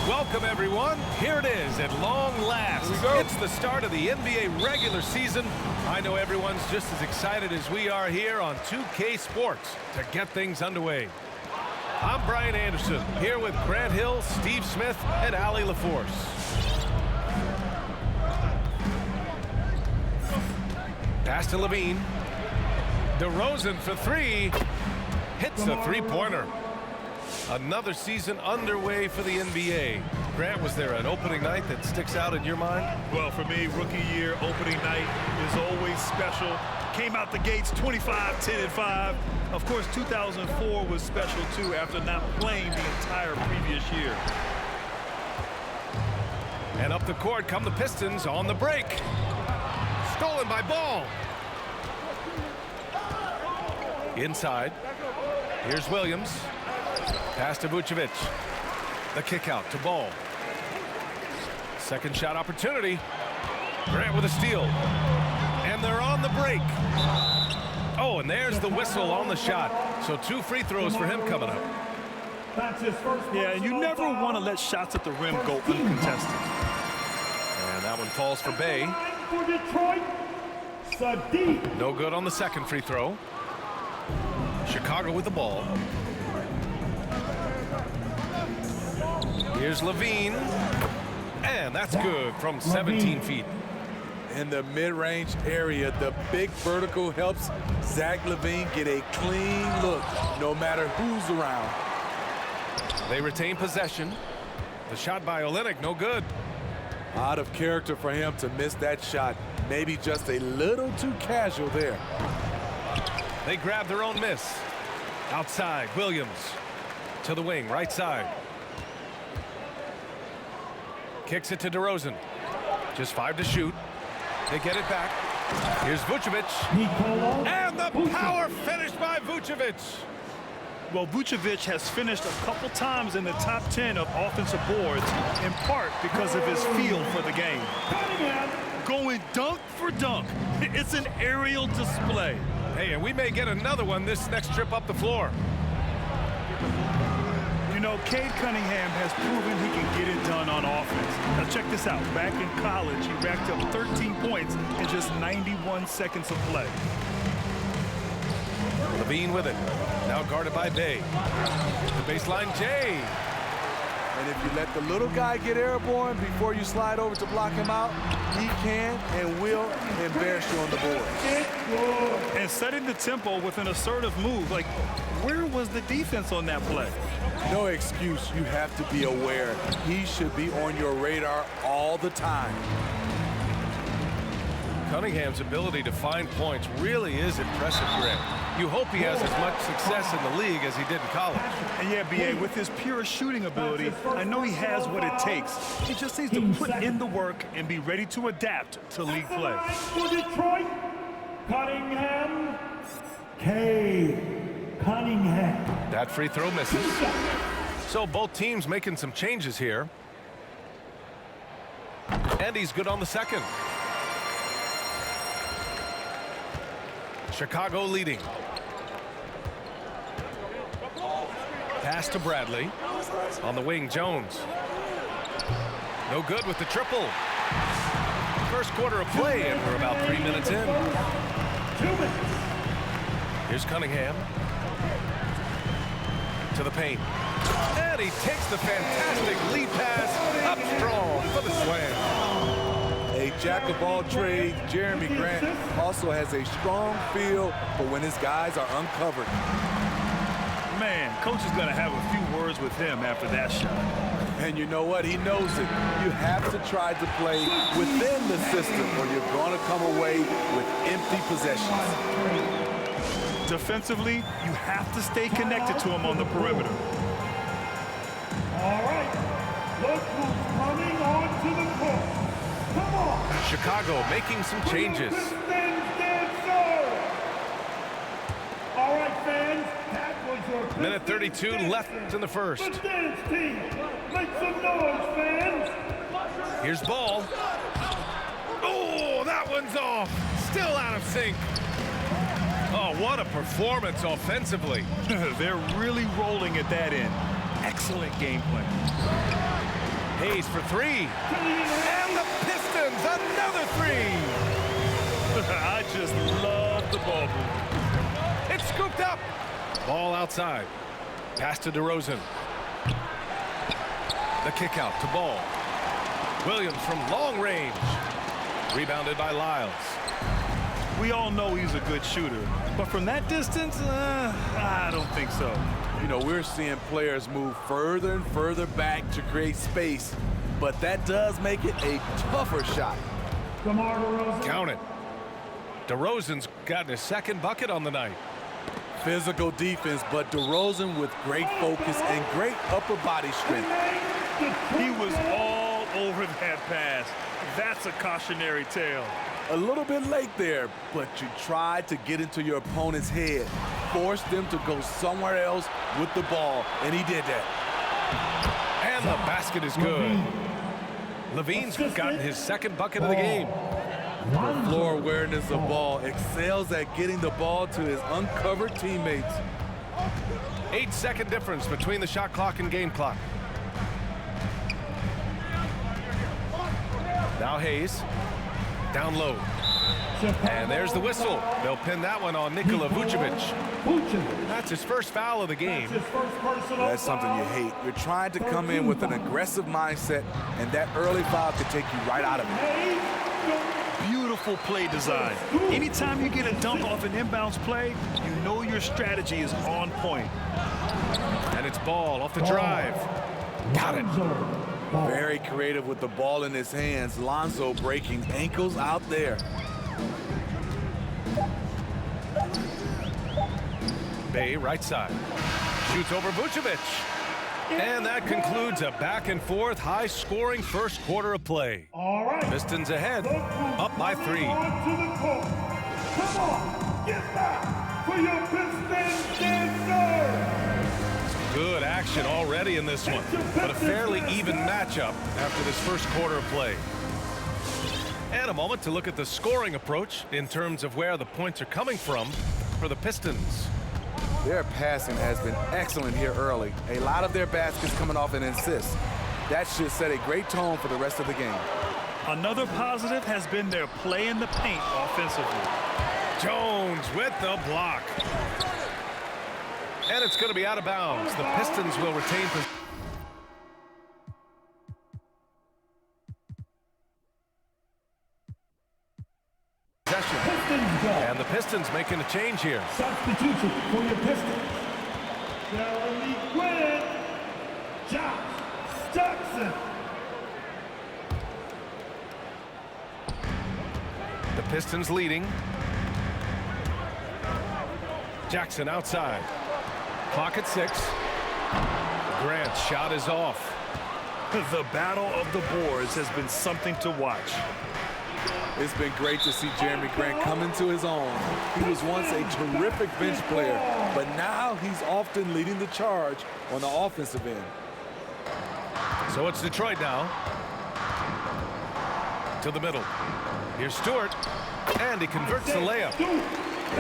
Welcome, everyone. Here it is at long last. It's the start of the NBA regular season. I know everyone's just as excited as we are here on 2K Sports to get things underway. I'm Brian Anderson, here with Grant Hill, Steve Smith, and Ali LaForce. Pass to Levine. DeRozan for three. Hits the three-pointer. Another season underway for the NBA. Grant, was there an opening night that sticks out in your mind? Well, for me, rookie year opening night is always special. Came out the gates 25, 10, and 5. Of course, 2004 was special, too, after not playing the entire previous year. And up the court come the Pistons on the break. Stolen by Ball. Inside. Here's Williams. Pass to Vucevic. The kick out to Ball. Second shot opportunity. Grant with a steal. And they're on the break. Oh, and there's the whistle on the shot. So 2 free throws for him coming up. Yeah, and you never want to let shots at the rim go uncontested. And that one falls for Bay. No good on the second free throw. Chicago with the ball. Here's Levine. And that's good from 17 feet. In the mid-range area, the big vertical helps Zach LaVine get a clean look, no matter who's around. They retain possession. The shot by Olynyk, no good. Out of character for him to miss that shot. Maybe just a little too casual there. They grab their own miss. Outside, Williams. To the wing, right side. Kicks it to DeRozan. Just 5 to shoot. They get it back. Here's Vucevic. And the power finish by Vucevic. Well, Vucevic has finished a couple times in the top 10 of offensive boards, in part because of his feel for the game. Going dunk for dunk. It's an aerial display. Hey, and we may get another one this next trip up the floor. You know, Cade Cunningham has proven he can get it done on offense. Now check this out. Back in college, he racked up 13 points in just 91 seconds of play. Levine with it. Now guarded by Bay. The baseline, Jay. And if you let the little guy get airborne before you slide over to block him out, he can and will embarrass you on the board. And setting the tempo with an assertive move. Like, where was the defense on that play? No excuse. You have to be aware. He should be on your radar all the time. Cunningham's ability to find points really is impressive, Grant. You hope he has as much success in the league as he did in college. And yeah, B.A., with his pure shooting ability, I know he has what it takes. He just needs to put in the work and be ready to adapt to league play. For Detroit, Cunningham, Cunningham. That free throw misses. So both teams making some changes here. And he's good on the second. Chicago leading. Pass to Bradley. On the wing, Jones. No good with the triple. First quarter of play, and we're about 3 minutes in. 2 minutes. Here's Cunningham. To the paint. And he takes the fantastic lead pass up strong for the slam. A jack of all trades, Jeremy Grant also has a strong feel for when his guys are uncovered. Man, coach is going to have a few words with him after that shot. And you know what? He knows it. You have to try to play within the system or you're going to come away with empty possessions. Defensively, you have to stay connected to him on the perimeter. All right. Look who's coming onto the court. Come on. Chicago making some changes. All right, fans. That was your Minute 32 left in the first. The dance team. Make some noise, fans. Here's Ball. Oh, that one's off. Still out of sync. Oh, what a performance offensively. They're really rolling at that end. Excellent game plan. Hayes for three. And the Pistons, another three. I just love the ball movement. It's scooped up. Ball outside. Pass to DeRozan. The kick out to Ball. Williams from long range. Rebounded by Lyles. We all know he's a good shooter, but from that distance, I don't think so. You know, we're seeing players move further and further back to create space, but that does make it a tougher shot. Count it. DeRozan's gotten his second bucket on the night. Physical defense, but DeRozan with great focus and great upper body strength. He was all over that pass. That's a cautionary tale. A little bit late there, but you tried to get into your opponent's head, force them to go somewhere else with the ball, and he did that. And the basket is good. Levine's gotten his second bucket of the game. The floor awareness of ball, excels at getting the ball to his uncovered teammates. 8-second difference between the shot clock and game clock. Now Hayes. Down low. And there's the whistle. They'll pin that one on Nikola Vucevic. That's his first foul of the game. That's something you hate. You're trying to come in with an aggressive mindset, and that early foul could take you right out of it. Beautiful play design. Anytime you get a dunk off an inbounds play, you know your strategy is on point. And it's Ball off the drive. Got it. Very creative with the ball in his hands. Lonzo breaking ankles out there. Bay right side. Shoots over Vucevic. And that concludes a back-and-forth, high-scoring first quarter of play. All right. Pistons ahead, up by 3. Come on, get back for your Pistons dancer. Good action already in this one, but a fairly even matchup after this first quarter of play. And a moment to look at the scoring approach in terms of where the points are coming from for the Pistons. Their passing has been excellent here early. A lot of their baskets coming off an assist. That should set a great tone for the rest of the game. Another positive has been their play in the paint offensively. Jones with the block. And it's going to be out of bounds. The Pistons will retain possession. And the Pistons making a change here. Substitution for your Pistons. Jeremy Grant. Josh Jackson. The Pistons leading. Jackson outside. Clock at 6. Grant's shot is off. The battle of the boards has been something to watch. It's been great to see Jeremy Grant come into his own. He was once a terrific bench player, but now he's often leading the charge on the offensive end. So it's Detroit now. To the middle. Here's Stewart. And he converts the layup.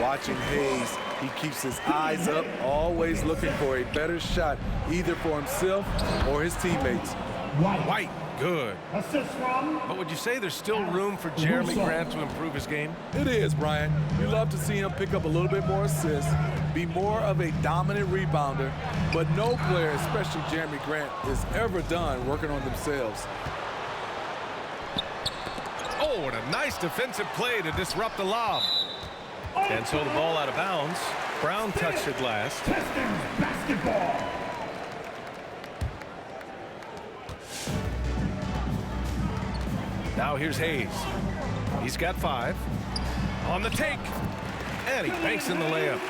Watching Hayes, he keeps his eyes up, always looking for a better shot, either for himself or his teammates. White, good. Assist from. But would you say there's still room for Jeremy Grant to improve his game? It is, Brian. You love to see him pick up a little bit more assists, be more of a dominant rebounder, but no player, especially Jeremy Grant, is ever done working on themselves. Oh, and a nice defensive play to disrupt the lob. And so the ball out of bounds. Brown touched it last. Pistons basketball. Now here's Hayes. He's got 5. On the take. And he banks in the layup.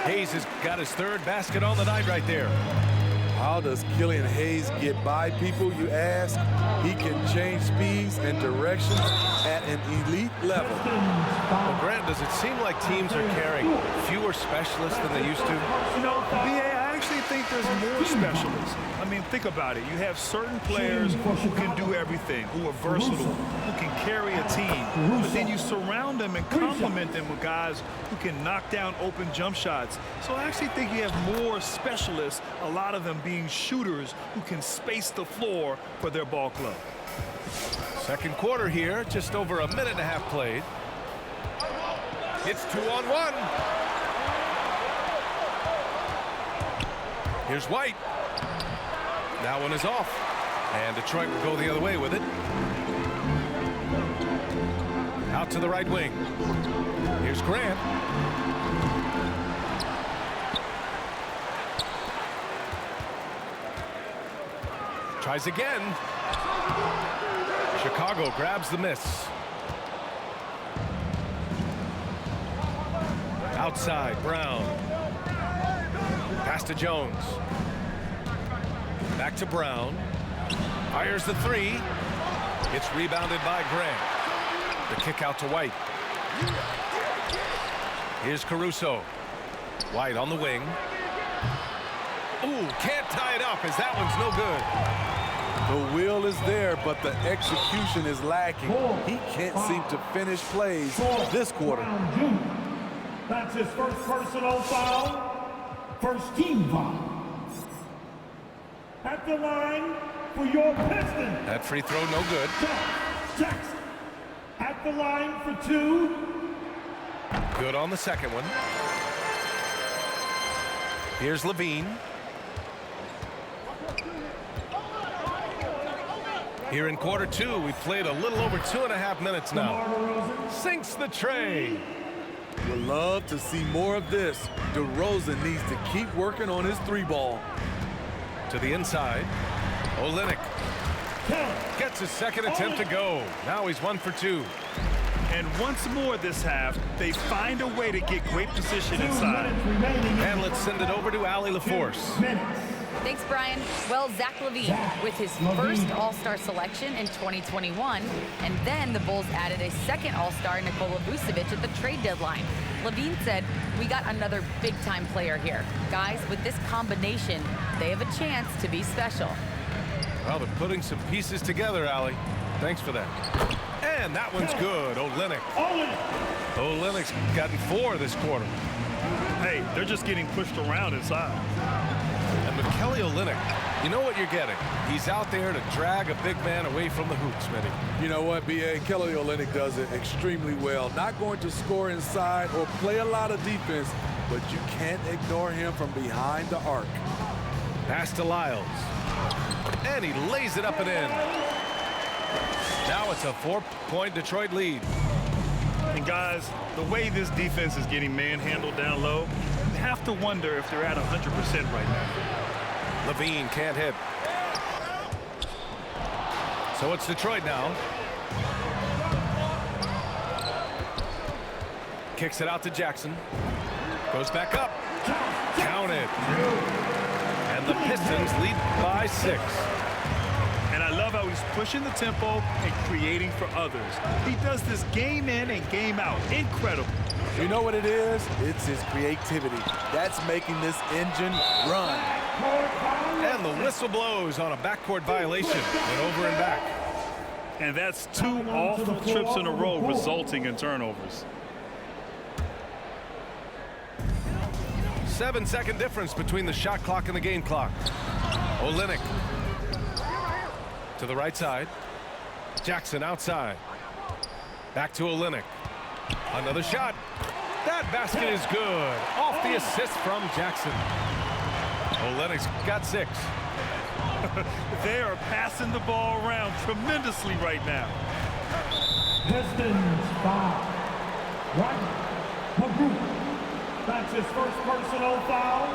Hayes has got his 3rd basket on the night right there. How does Killian Hayes get by people, you ask? He can change speeds and directions at an elite level. Well, Grant, does it seem like teams are carrying fewer specialists than they used to? You know, BA, I actually think there's more specialists. I mean, think about it. You have certain players who can do everything, who are versatile, who can carry a team. But then you surround them and complement them with guys who can knock down open jump shots. So I actually think you have more specialists, a lot of them being shooters who can space the floor for their ball club. Second quarter here, just over a minute and a half played. It's 2-on-1. Here's White. That one is off. And Detroit will go the other way with it. Out to the right wing. Here's Grant. Tries again. Chicago grabs the miss. Outside, Brown. Pass to Jones. Back to Brown. Fires the three. It's rebounded by Grant. The kick out to White. Here's Caruso. White on the wing. Ooh, can't tie it up as that one's no good. The will is there, but the execution is lacking. He can't seem to finish plays this quarter. That's his first personal foul, first team foul. At the line for your Pistons. That free throw no good. Jackson. At the line for two. Good on the second one. Here's Levine. Here in quarter two, we've played a little over 2.5 minutes now. Sinks the tray. Would love to see more of this. DeRozan needs to keep working on his three ball. To the inside. Olynyk gets his second attempt to go. Now he's 1 for 2. And once more this half, they find a way to get great position inside. And let's send it over to Allie LaForce. Thanks, Brian. Well, Zach LaVine with his first All-Star selection in 2021, and then the Bulls added a second All-Star, Nikola Vucevic, at the trade deadline. LaVine said, "We got another big-time player here. Guys, with this combination, they have a chance to be special." Well, they're putting some pieces together, Allie. Thanks for that. And that one's good. Olynyk's gotten 4 this quarter. Hey, they're just getting pushed around inside. And with Kelly Olynyk, you know what you're getting. He's out there to drag a big man away from the hoop, Smitty. You know what, B.A.? Kelly Olynyk does it extremely well. Not going to score inside or play a lot of defense, but you can't ignore him from behind the arc. Pass to Lyles. And he lays it up and in. Now it's a 4-point Detroit lead. And guys, the way this defense is getting manhandled down low, you have to wonder if they're at 100% right now. Levine can't hit. So it's Detroit now. Kicks it out to Jackson. Goes back up. Count it. And the Pistons lead by 6. And I love how he's pushing the tempo and creating for others. He does this game in and game out. Incredible. You know what it is? It's his creativity. That's making this engine run. And the whistle blows on a backcourt violation. Went over and back. And that's 2 awful trips in a row resulting in turnovers. 7-second difference between the shot clock and the game clock. Olynyk to the right side. Jackson outside. Back to Olynyk. Another shot. That basket is good. Off the assist from Jackson. Olynyk's got 6. They are passing the ball around tremendously right now. Pistons foul. Right. McGrew. That's his first personal foul.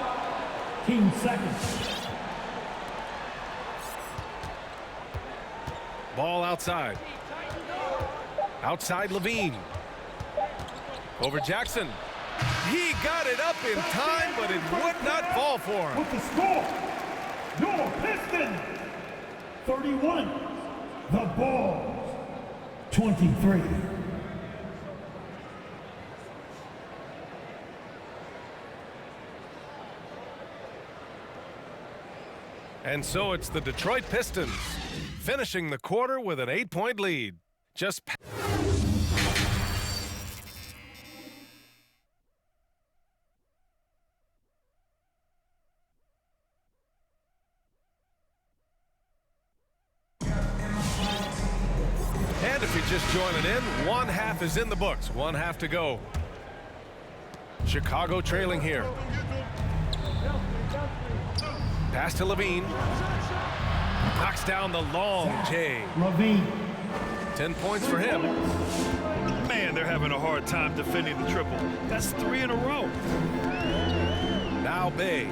Team second. Ball outside. Outside Levine. Over Jackson. He got it up in time, but it would not fall for him. With the score, your Pistons 31, the Bulls 23. And so it's the Detroit Pistons finishing the quarter with an 8-point lead. Just and if you're just joining in, one half is in the books, one half to go. Chicago trailing here. Pass to Levine. Knocks down the long J. 10 points for him. Man, they're having a hard time defending the triple. That's 3 in a row. Now Bay.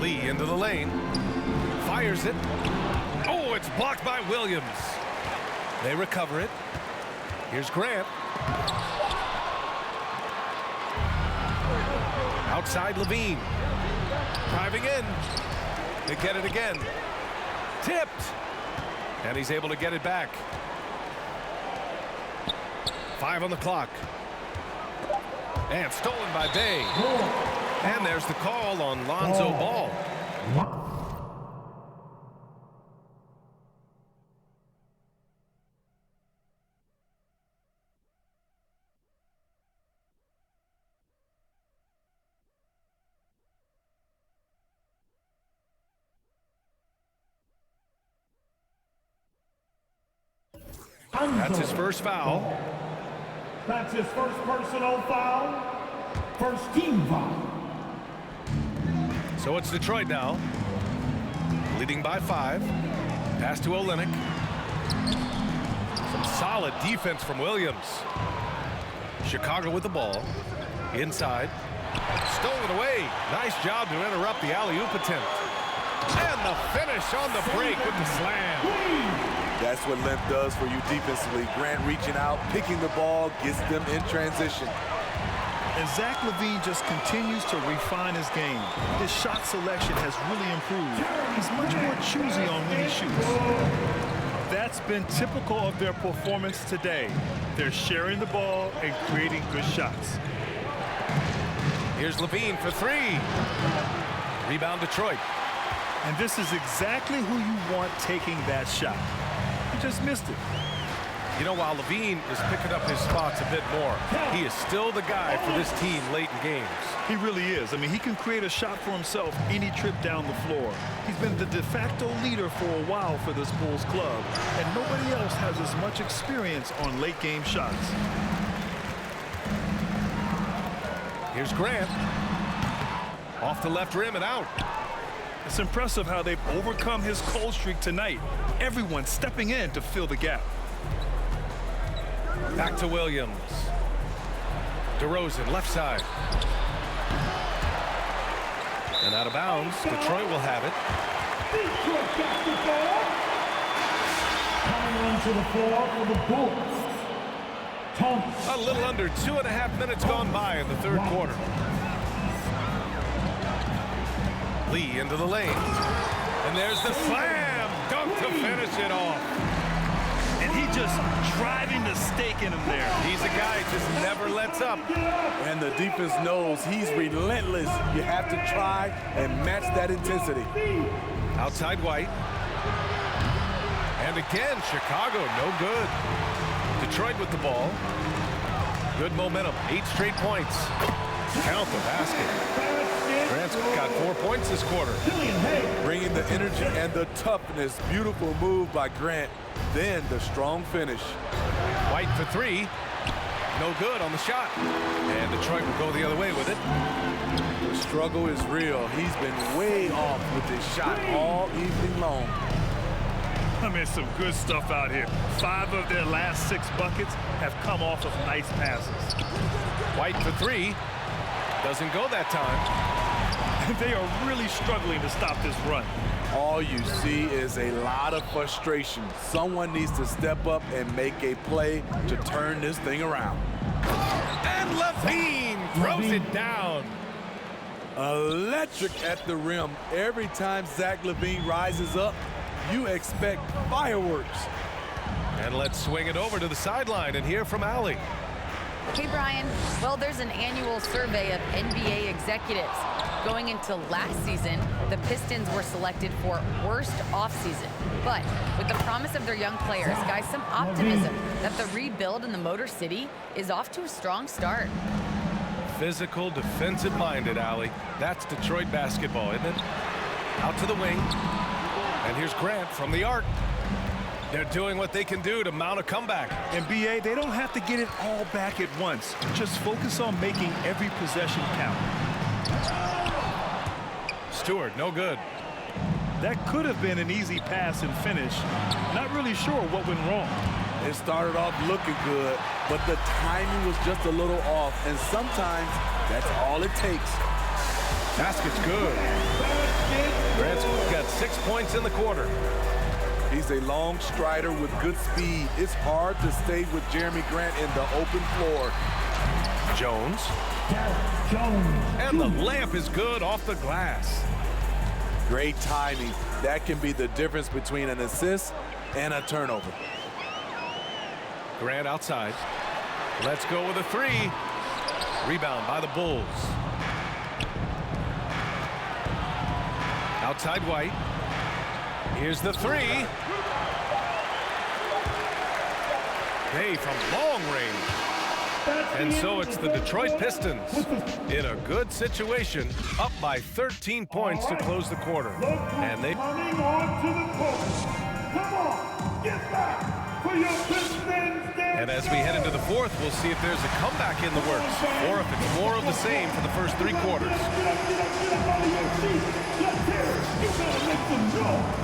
Lee into the lane. Fires it. Oh, it's blocked by Williams. They recover it. Here's Grant. Outside Levine. Driving in. They get it again. Tipped. And he's able to get it back. 5 on the clock. And stolen by Bay. And there's the call on Lonzo Ball. That's his first foul. That's his first personal foul. First team foul. So it's Detroit now. Leading by 5. Pass to Olynyk. Some solid defense from Williams. Chicago with the ball. Inside. Stolen away. Nice job to interrupt the alley-oop attempt. And the finish on the break with the slam. That's what length does for you defensively. Grant reaching out, picking the ball, gets them in transition. And Zach LaVine just continues to refine his game. His shot selection has really improved. He's much more choosy on when he shoots. That's been typical of their performance today. They're sharing the ball and creating good shots. Here's Levine for 3. Rebound Detroit. And this is exactly who you want taking that shot. He just missed it. You know, while Levine is picking up his spots a bit more, he is still the guy for this team late in games. He really is. I mean, he can create a shot for himself any trip down the floor. He's been the de facto leader for a while for this Bulls club, and nobody else has as much experience on late game shots. Here's Grant. Off the left rim and out. It's impressive how they've overcome his cold streak tonight. Everyone stepping in to fill the gap. Back to Williams. DeRozan, left side. And out of bounds. Detroit will have it. Detroit got the ball. Coming onto the floor for the Bulls. Thomas. A little under 2.5 minutes gone by in the third quarter. Lee into the lane. And there's the slam dunk to finish it off. And he just driving the stake in him there. He's a guy who just never lets up. And the defense knows he's relentless. You have to try and match that intensity. Outside White. And again, Chicago, no good. Detroit with the ball. Good momentum, 8 straight points. Count the basket. Grant's got 4 points this quarter. Bringing the energy and the toughness. Beautiful move by Grant. Then the strong finish. White for 3. No good on the shot. And Detroit will go the other way with it. The struggle is real. He's been way off with his shot all evening long. I mean, some good stuff out here. 5 of their last 6 buckets have come off of nice passes. White for 3. Doesn't go that time. They are really struggling to stop this run. All you see is a lot of frustration. Someone needs to step up and make a play to turn this thing around. And Levine throws it down. Electric at the rim. Every time Zach LaVine rises up, you expect fireworks. And let's swing it over to the sideline and hear from Allie. Hey, Brian. Well, there's an annual survey of NBA executives. Going into last season, the Pistons were selected for worst offseason. But with the promise of their young players, guys, some optimism that the rebuild in the Motor City is off to a strong start. Physical, defensive-minded, Allie. That's Detroit basketball, isn't it? Out to the wing. And here's Grant from the arc. They're doing what they can do to mount a comeback. And BA, they don't have to get it all back at once. Just focus on making every possession count. Stewart, no good. That could have been an easy pass and finish. Not really sure what went wrong. It started off looking good, but the timing was just a little off, and sometimes that's all it takes. Basket's good. Grant's got 6 points in the quarter. He's a long strider with good speed. It's hard to stay with Jeremy Grant in the open floor. Jones. And the layup is good off the glass. Great timing. That can be the difference between an assist and a turnover. Grant outside. Let's go with a three. Rebound by the Bulls. Outside White. Here's the three. Day from long range. And so it's the Detroit Pistons in a good situation, up by 13 points to close the quarter. And they Coming on to the court. Come on, get back for your Pistons. And as we head into the fourth, we'll see if there's a comeback in the works or if it's more of the same for the first three quarters. Get up out of your seat. Let's hear it. You better make some noise.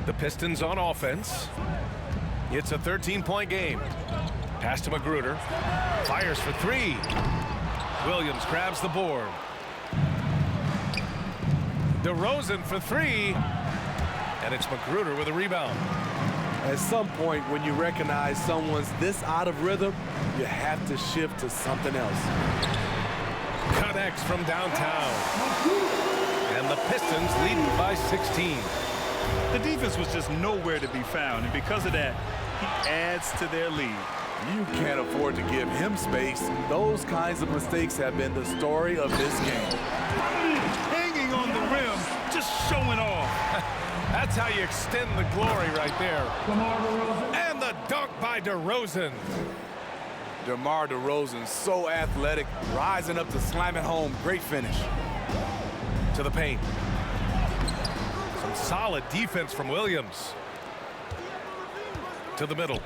The Pistons on offense. It's a 13-point game. Pass to Magruder. Fires for three. Williams grabs the board. DeRozan for three. And it's Magruder with a rebound. At some point, when you recognize someone's this out of rhythm, you have to shift to something else. Connects from downtown. And the Pistons lead by 16. The defense was just nowhere to be found, and because of that, he adds to their lead. You can't afford to give him space. Those kinds of mistakes have been the story of this game. Hanging on the rim, just showing off. That's how you extend the glory right there. And the dunk by DeRozan. DeMar DeRozan, so athletic, rising up to slam it home. Great finish. To the paint. Some solid defense from Williams. To the middle.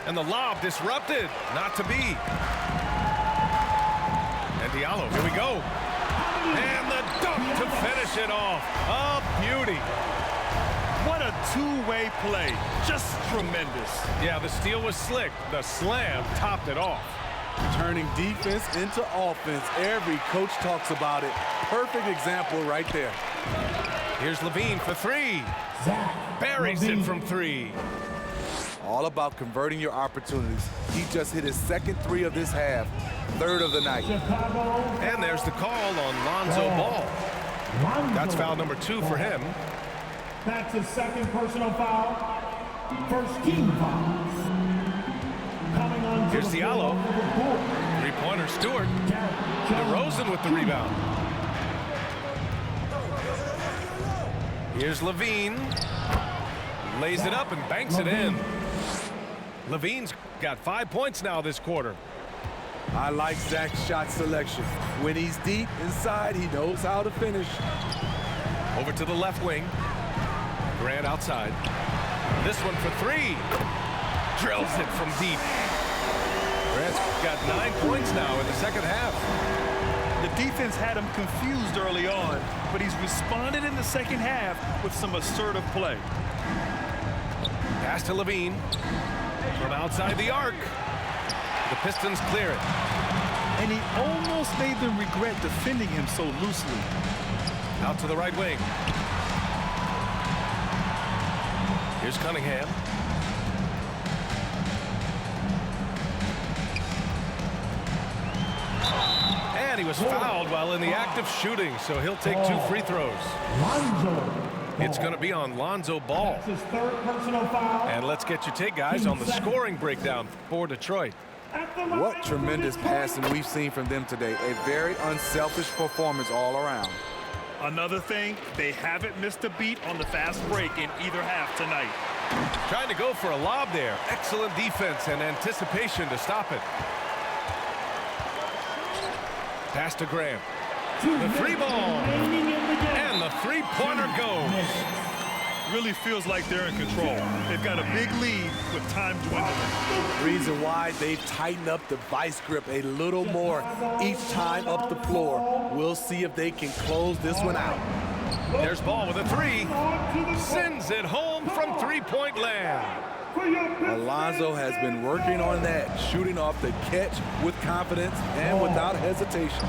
And the lob disrupted. Not to be. And Diallo, here we go. And the dunk to finish it off. A beauty. What a two-way play. Just tremendous. Yeah, the steal was slick. The slam topped it off. Turning defense into offense. Every coach talks about it. Perfect example right there. Here's Levine for three. Buries it from three. All about converting your opportunities. He just hit his second three of this half, third of the night. And there's the call on Lonzo Ball. That's foul number 2 for him. That's a second personal foul. First team foul. Coming on. Here's Diallo. Three-pointer Stewart. DeRozan with the rebound. Here's Levine. Lays it up and banks it in. Levine's got 5 points now this quarter. I like Zach's shot selection. When he's deep inside, he knows how to finish. Over to the left wing. Grant outside. This one for three. Drills it from deep. Grant's got 9 points now in the second half. The defense had him confused early on, but he's responded in the second half with some assertive play. Pass to Levine. From outside the arc. The Pistons clear it. And he almost made them regret defending him so loosely. Out to the right wing. Here's Cunningham. And he was fouled while in the act of shooting, so he'll take 2 free throws. It's going to be on Lonzo Ball. That's his 3rd personal foul. And let's get your take, guys, on the scoring breakdown for Detroit. What tremendous passing we've seen from them today. A very unselfish performance all around. Another thing, they haven't missed a beat on the fast break in either half tonight. Trying to go for a lob there. Excellent defense and anticipation to stop it. Pass to Graham. The free ball. And the three-pointer goes. Really feels like they're in control. They've got a big lead with time dwindling. Reason why they've tightened up the vice grip a little more each time up the floor. We'll see if they can close this one out. There's Ball with a 3. Sends it home from three-point land. Alonzo has been working on that, shooting off the catch with confidence and without hesitation.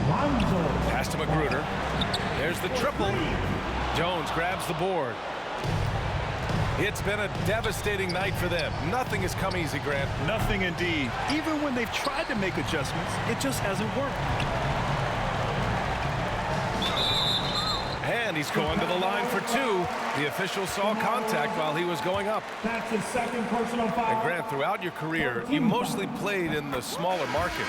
Pass to Magruder. There's the triple. Jones grabs the board. It's been a devastating night for them. Nothing has come easy, Grant. Nothing indeed. Even when they've tried to make adjustments, it just hasn't worked. And he's going to the line for 2. The official saw contact while he was going up. That's his 2nd personal foul. And Grant, throughout your career, you mostly played in the smaller markets.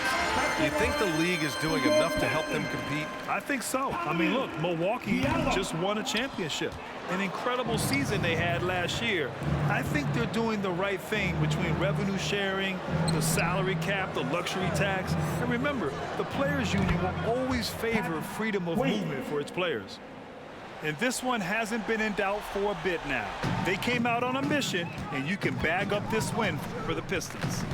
Do you think the league is doing enough to help them compete? I think so. I mean, look, Milwaukee just won a championship. An incredible season they had last year. I think they're doing the right thing between revenue sharing, the salary cap, the luxury tax. And remember, the players' union will always favor freedom of movement for its players. And this one hasn't been in doubt for a bit now. They came out on a mission, and you can bag up this win for the Pistons.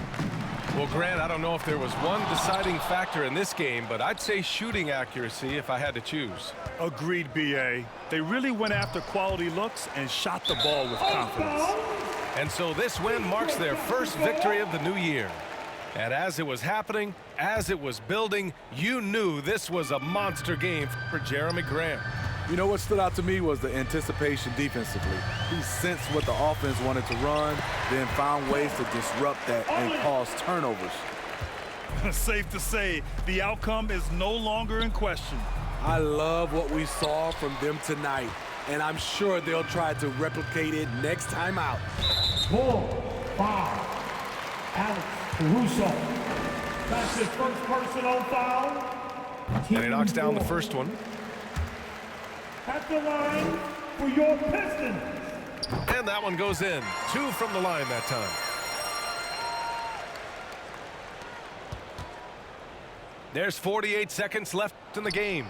Well, Grant, I don't know if there was one deciding factor in this game, but I'd say shooting accuracy if I had to choose. Agreed, B.A. They really went after quality looks and shot the ball with confidence. And so this win marks their first victory of the new year. And as it was happening, as it was building, you knew this was a monster game for Jeremy Grant. You know what stood out to me was the anticipation defensively. He sensed what the offense wanted to run, then found ways to disrupt that and cause turnovers. Safe to say, the outcome is no longer in question. I love what we saw from them tonight, and I'm sure they'll try to replicate it next time out. Bull, foul. Alex Caruso. That's his 1st personal foul. And he knocks down the first one. At the line for your Pistons. And that one goes in. 2 from the line that time. There's 48 seconds left in the game.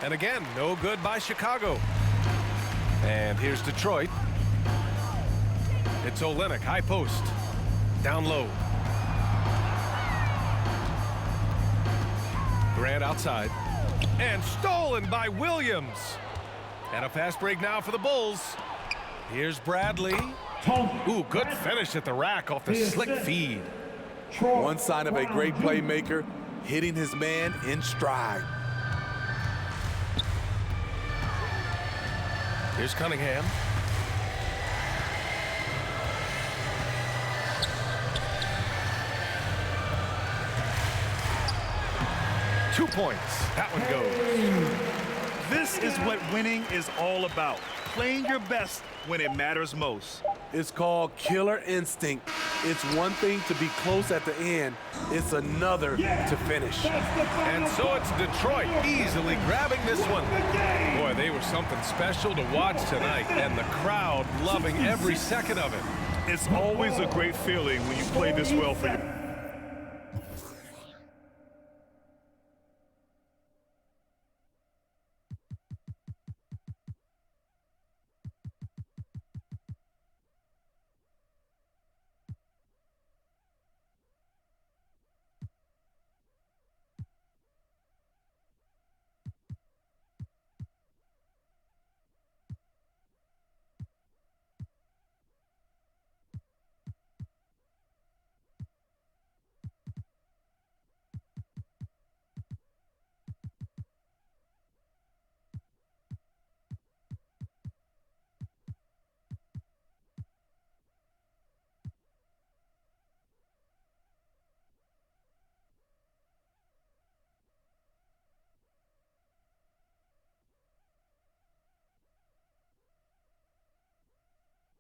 And again, no good by Chicago. And here's Detroit. It's Olynyk, high post. Down low. Grant outside. And stolen by Williams. And a fast break now for the Bulls. Here's Bradley. Ooh, good finish at the rack off the slick feed. One sign of a great playmaker, hitting his man in stride. Here's Cunningham. Two points. That one goes. This is what winning is all about. Playing your best when it matters most. It's called killer instinct. It's one thing to be close at the end. It's another to finish. And so it's Detroit easily grabbing this one. Boy, they were something special to watch tonight, and the crowd loving every second of it. It's always a great feeling when you play this well for your